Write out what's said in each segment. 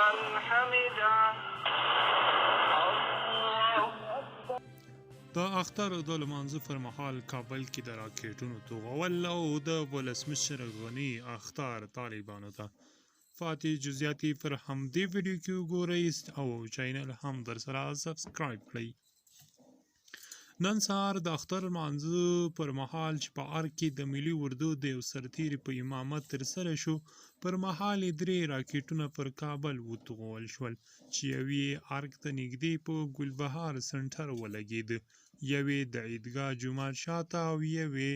لمن حمده د اختر د لمانځه پر مهال کابل کې د راکېټونو توغول او د ولسمشر غني اخطار طالبانو ته فاتح جزئیاتي پر همدې ویډیو کې وګورئ او چینل هم درسره سبسکرایب کړئ. نن سهار د اختر لمانځه پر مهال چې په ارګ کې د ملي اردو د یو سرتیري په امامت ترسره شو، پر مهال یې 3 راکېټونه پر کابل وتوغول شول چې یو یې ارګ ته نږدې په ګلبهار سنټر ولګېده، یو یې د عیدګاه جومات شاته او یو یې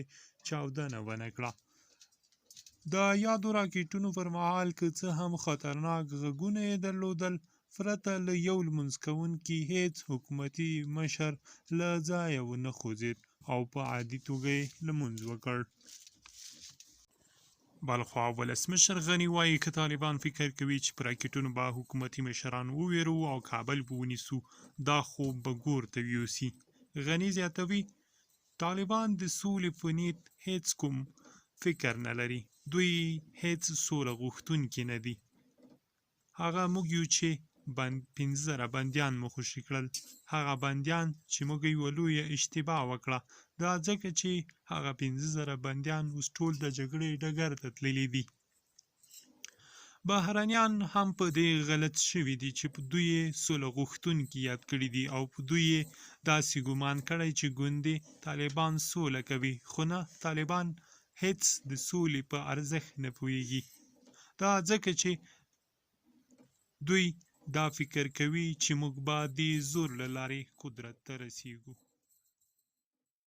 چاودنه ونه کړه. د یادو راکېټونو پر مهال که څه هم خطرناک غږونه یې درلودل، پرته له یو لمونځ کوونکي هیڅ حکومتي مشر له ځایه ونه خوځېد او په عادي توګه یې لمونځ وکړ. بلخوا ولسمشر غني وایي که طالبان فکر کوي چې په راکېټونو به حکومتي مشران وویرو او کابل به ونیسو، دا خوب به ګور ته یوسي. غني زیاتوي، طالبان د سولې په نیت هیڅ کوم فکر نه لري، دوی هیڅ سوله غوښتونکي نه دي. هغه موږ یو چې 15,000 بندیان مو خوشي کړل، هغه بندیان چې موږ یوه لویه اشتباه وکړه، دا ځکه چې هغه 15,000 بندیان اوس ټول د جګړې ډګر ته تللي دي. بهرنیان هم په دې غلط شوي دي چې په دوی یې سوله غوښتونکي یاد کړي دي او په دوی یې داسې ګمان کړی چې ګوندې طالبان سوله کوي، خو نه، طالبان هیڅ د سولې په ارزښت نه پوهیږي. دا ځکه چې دوی دا فکر کوي چې موږ به د زور له لارې قدرت ته رسیږو.